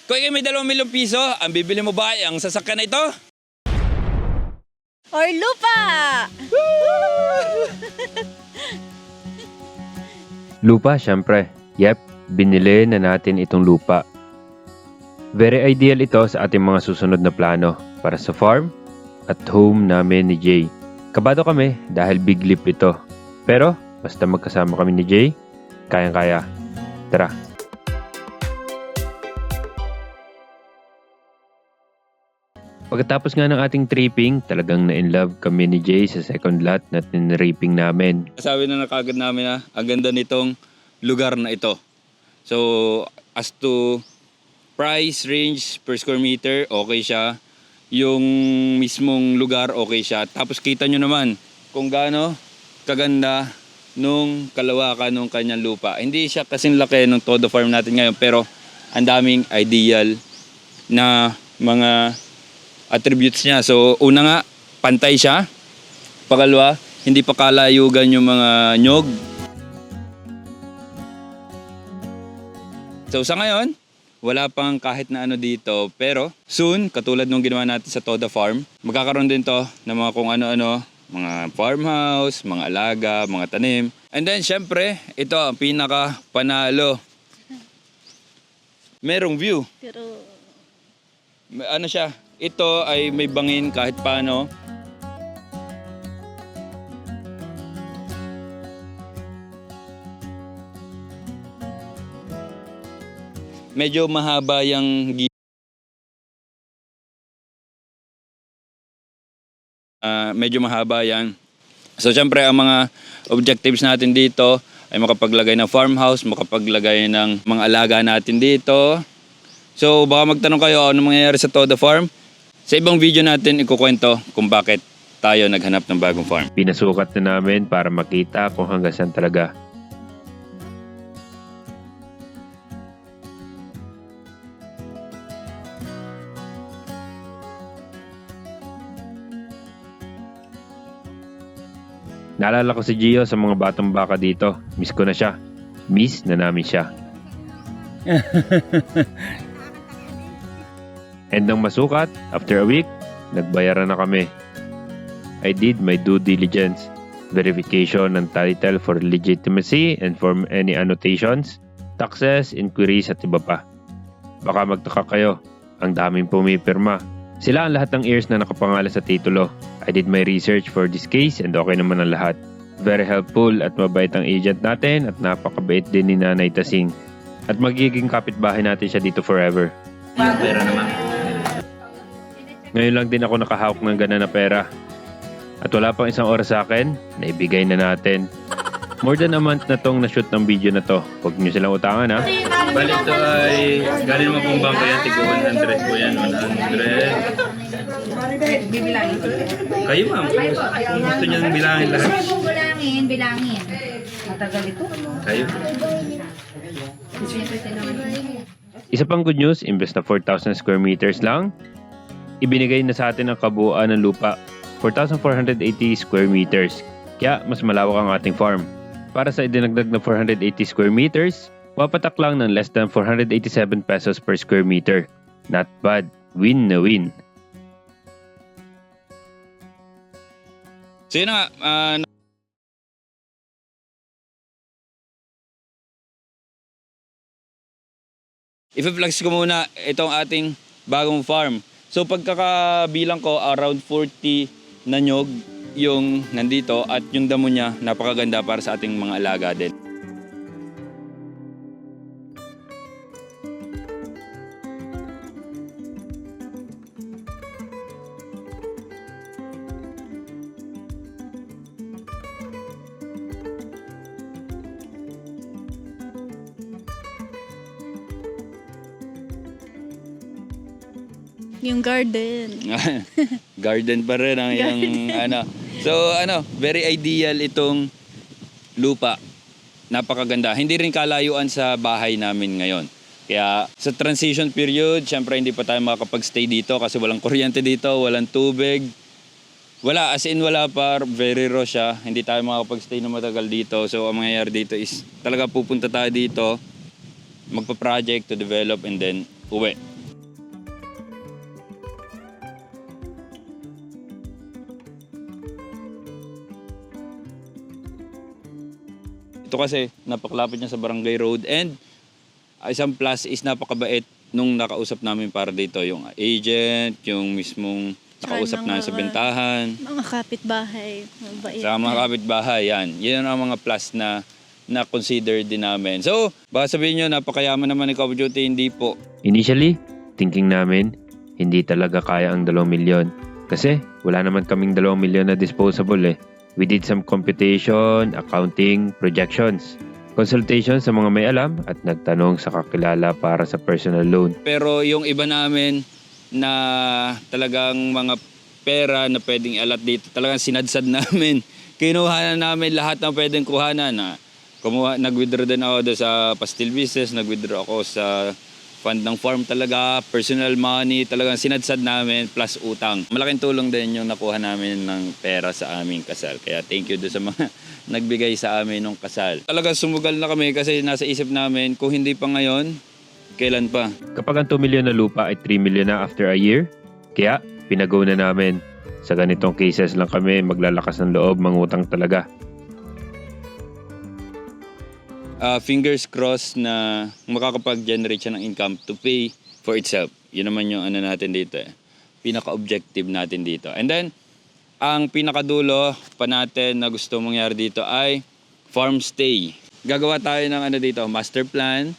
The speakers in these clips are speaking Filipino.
Kung ikaw may 2 milyong piso, ang bibili mo ba ay ang sasakyan na ito? Or lupa! Lupa, syempre. Yep, binili na natin itong lupa. Very ideal ito sa ating mga susunod na plano para sa farm at home namin ni Jay. Kabado kami dahil big leap ito. Pero, basta magkasama kami ni Jay, kayang-kaya. Tara! Pagkatapos nga ng ating tripping, talagang na-inlove kami ni Jay sa second lot na tinripping namin. Sabi na kagad namin na ang ganda nitong lugar na ito. So, as to price range per square meter, okay siya. Yung mismong lugar, okay siya. Tapos kita nyo naman kung gaano kaganda nung kalawakan nung kanyang lupa. Hindi siya kasing laki nung todo farm natin ngayon, pero ang daming ideal na mga attributes niya. So, una nga, pantay siya. Pangalawa, hindi pa kalayugan yung mga nyog. So, sa ngayon, wala pang kahit na ano dito. Pero, soon, katulad nung ginawa natin sa Toda Farm, magkakaroon din to ng mga kung ano-ano, mga farmhouse, mga alaga, mga tanim. And then, syempre, ito ang pinaka panalo. Merong view. Pero, Ano siya? Ito ay may bangin kahit paano. Medyo mahaba yung medyo mahaba yan. So syempre ang mga objectives natin dito ay makapaglagay ng farmhouse, makapaglagay ng mga alaga natin dito. So baka magtanong kayo ano mangyayari sa Toda Farm. Sa ibang video natin ikukwento kung bakit tayo naghanap ng bagong farm. Pinasukat na namin para makita kung hanggang saan talaga. Naalala ko si Gio sa mga batang baka dito. Miss ko na siya. Miss na namin siya. And nang masukat, after a week, nagbayaran na kami. I did my due diligence. Verification ng title for legitimacy and for any annotations, taxes, inquiries at iba pa. Baka magtaka kayo, ang daming pumipirma. Sila ang lahat ng heirs na nakapangalan sa titulo. I did my research for this case and okay naman ang lahat. Very helpful at mabait ang agent natin at napakabait din ni Nanay Tasing. At magiging kapitbahay natin siya dito forever. Pera naman. Ngayon lang din ako nakahawak ng gana na pera. At wala pang isang oras sa akin, naibigay na natin. More than a month na tong na-shoot ng video na to. Huwag nyo silang utangan ha. Bali ito ay galing mo pong bangko yan, tigo 100 po yan, 100. bibilangin. Kayo ma'am, kung gusto niyo nang bilangin lahat. Bilangin. Matagal ito. Kayo. Isa pang good news, imbes na 4,000 square meters lang, ibinigay na sa atin ang kabuuan ng lupa, 4,480 square meters. Kaya mas malawak ang ating farm. Para sa idinagdag na 480 square meters, wapatak lang ng less than 487 pesos per square meter. Not bad. Win na win. So yun na nga, i-flex ko muna itong ating bagong farm. So pagkakabilang ko, around 40 na nyog yung nandito at yung damo niya napakaganda para sa ating mga alaga din. Yung garden. Garden pa rin ang iyong ano. So very ideal itong lupa. Napakaganda. Hindi rin kalayuan sa bahay namin ngayon. Kaya sa transition period, syempre hindi pa tayo makakapag-stay dito kasi walang kuryente dito, walang tubig. Wala, as in wala pa, very raw siya. Hindi tayo makakapag-stay na matagal dito. So ang mangyayari dito is talaga pupunta tayo dito, magpa-project to develop and then uwi. So kasi napakalapit niya sa Barangay Road, and isang plus is napakabait nung nakausap namin para dito, yung agent, yung mismong nakausap Tsaka na sa bentahan, Mga kapitbahay. Mabait. sa mga kapitbahay, yan. Yan ang mga plus na consider din namin. So, baka sabihin nyo, napakayaman naman ni Call of Duty, hindi po. Initially, thinking namin, hindi talaga kaya ang 2 milyon. Kasi wala naman kaming 2 milyon na disposable eh. We did some computation, accounting, projections, consultation sa mga may alam at nagtanong sa kakilala para sa personal loan. Pero yung iba namin na talagang mga pera na pwedeng alat dito, talagang sinadsad namin. Kinuha na namin lahat ng pwedeng kuhanan. Nag-withdraw din ako doon sa pastil business, nag-withdraw ako sa fund ng farm talaga, personal money, talagang sinadsad namin plus utang. Malaking tulong din yung nakuha namin ng pera sa aming kasal. Kaya thank you doon sa mga nagbigay sa amin ng kasal. Talagang sumugal na kami kasi nasa isip namin, kung hindi pa ngayon, kailan pa? Kapag ang 2 milyon na lupa ay 3 milyon na after a year, kaya pinago na namin. Sa ganitong cases lang kami maglalakas ng loob, mangutang talaga. Fingers crossed na makakapag-generate siya ng income to pay for itself. Yun naman yung ano natin dito eh. Pinaka-objective natin dito. And then, ang pinakadulo pa natin na gusto mangyari dito ay farm stay. Gagawa tayo ng ano dito, master plan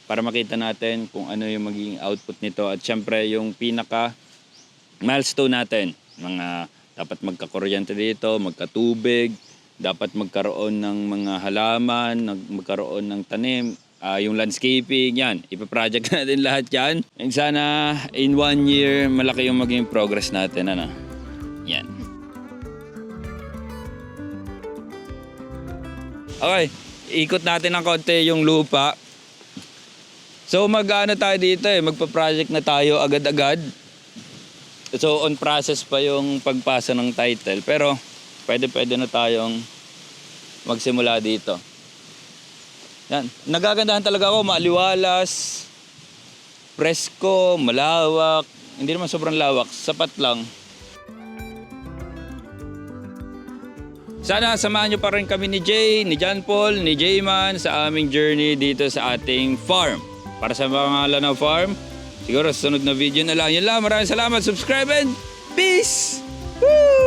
para makita natin kung ano yung magiging output nito. At syempre, yung pinaka-milestone natin. Mga dapat magkakuryente dito, magkatubig, dapat magkaroon ng mga halaman, magkaroon ng tanim, yung landscaping, yan. Ipaproject natin lahat yan. And sana in 1 year, malaki yung maging progress natin. Ano? Yan. Okay, ikot natin ng konti yung lupa. So mag-ano tayo dito eh, magpa-project na tayo agad-agad. So on process pa yung pagpasa ng title, pero pwede na tayong magsimula dito. Yan. Nagagandahan talaga ako, maaliwalas, presko, malawak. Hindi naman sobrang lawak, sapat lang. Sana samahan nyo pa rin kami ni Jay, ni John Paul, ni Jayman sa aming journey dito sa ating farm. Para sa mga Lanao Farm, siguro sa sunod na video na lang. Yun lang, maraming salamat, subscribe and peace! Woo!